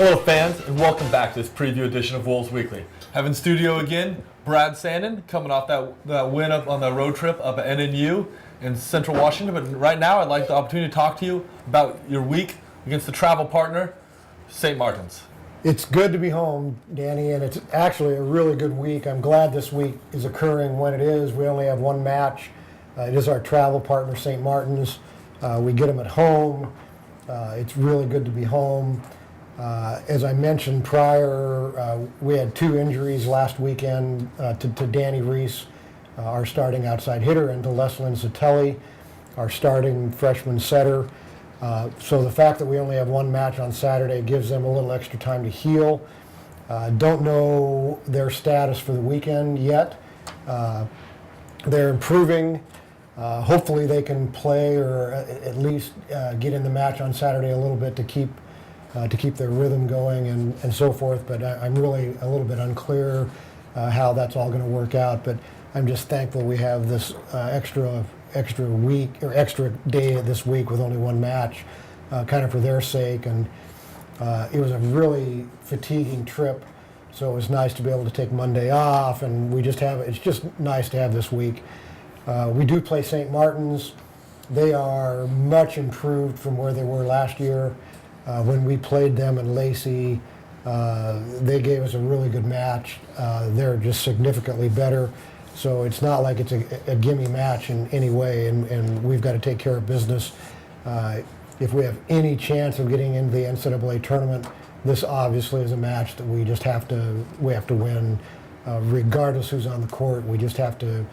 Hello fans, and welcome back to this preview edition of Wolves Weekly. Have in studio again, Brad Saindon, coming off that win up on the road trip up at NNU in Central Washington. But right now, I'd like the opportunity to talk to you about your week against the travel partner, St. Martin's. It's good to be home, Danny, and it's actually a really good week. I'm glad this week is occurring when it is. We only have one match. It is our travel partner, St. Martin's. We get them at home. It's really good to be home. As I mentioned prior, we had two injuries last weekend to Danny Reese, our starting outside hitter, and to Leslyn Zatelli, our starting freshman setter. So the fact that we only have one match on Saturday gives them a little extra time to heal. Don't know their status for the weekend yet. They're improving. Hopefully they can play or at least get in the match on Saturday a little bit to keep their rhythm going and so forth. But I'm really a little bit unclear how that's all going to work out. But I'm just thankful we have this extra week or extra day this week with only one match, kind of for their sake. And it was a really fatiguing trip, so it was nice to be able to take Monday off. And it's just nice to have this week. We do play St. Martin's. They are much improved from where they were last year. When we played them in Lacey, they gave us a really good match. They're just significantly better. So it's not like it's a gimme match in any way, and we've got to take care of business. If we have any chance of getting into the NCAA tournament, this obviously is a match that we have to win. Regardless who's on the court, we just have to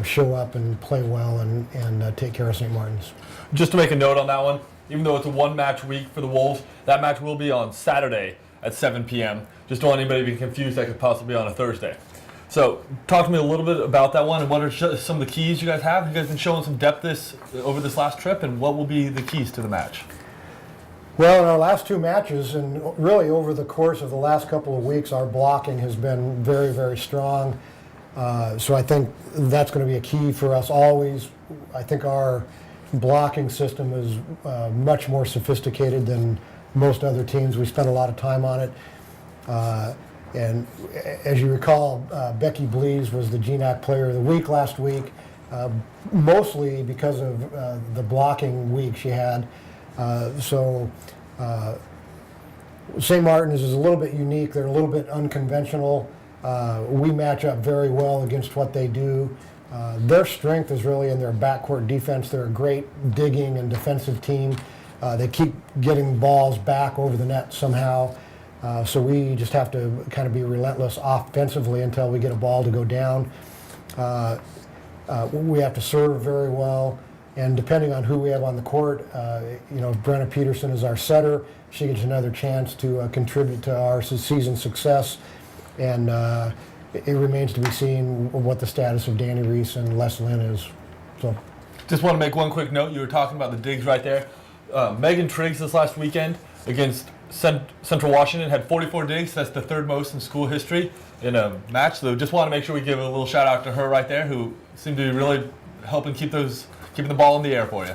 show up and play well and take care of St. Martin's. Just to make a note on that one, even though it's a one-match week for the Wolves, that match will be on Saturday at 7 p.m. Just don't want anybody to be confused that could possibly be on a Thursday. So talk to me a little bit about that one and what are some of the keys you guys have. You guys been showing some depth over this last trip, and what will be the keys to the match? Well, in our last two matches, and really over the course of the last couple of weeks, our blocking has been very, very strong. So I think that's going to be a key for us always. I think our blocking system is much more sophisticated than most other teams. We spent a lot of time on it. And as you recall, Becky Blees was the GNAC Player of the Week last week, mostly because of the blocking week she had. So St. Martin's is a little bit unique. They're a little bit unconventional. We match up very well against what they do. Their strength is really in their backcourt defense. They're a great digging and defensive team. They keep getting balls back over the net somehow. So we just have to kind of be relentless offensively until we get a ball to go down. We have to serve very well, and depending on who we have on the court, Brenna Peterson is our setter. She gets another chance to contribute to our season success, and it remains to be seen what the status of Danny Reese and Leslyn is. So, just want to make one quick note. You were talking about the digs right there. Megan Triggs this last weekend against Central Washington had 44 digs. That's the third most in school history in a match. So just want to make sure we give a little shout out to her right there, who seemed to be really helping keeping the ball in the air for you.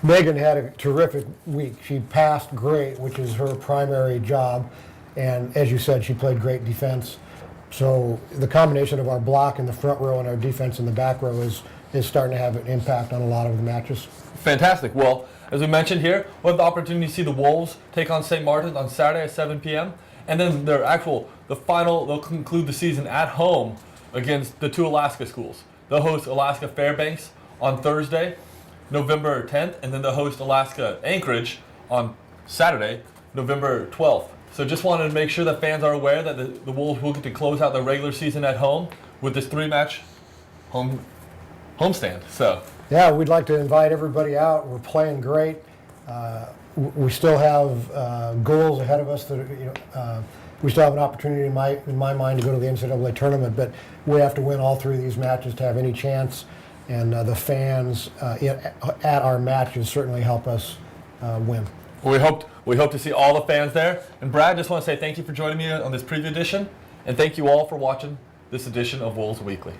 Megan had a terrific week. She passed great, which is her primary job. And as you said, she played great defense. So the combination of our block in the front row and our defense in the back row is starting to have an impact on a lot of the matches. Fantastic. Well, as we mentioned here, we'll have the opportunity to see the Wolves take on St. Martin's on Saturday at 7 p.m. And then they'll conclude the season at home against the two Alaska schools. They'll host Alaska Fairbanks on Thursday, November 10th, and then they'll host Alaska Anchorage on Saturday, November 12th. So just wanted to make sure that fans are aware that the Wolves will get to close out the regular season at home with this three-match homestand. So. Yeah, we'd like to invite everybody out. We're playing great. We still have goals ahead of us. We still have an opportunity, in my mind, to go to the NCAA tournament. But we have to win all three of these matches to have any chance. And the fans at our matches certainly help us win. Well, we hope to see all the fans there. And Brad, just want to say thank you for joining me on this preview edition, and thank you all for watching this edition of Wolves Weekly.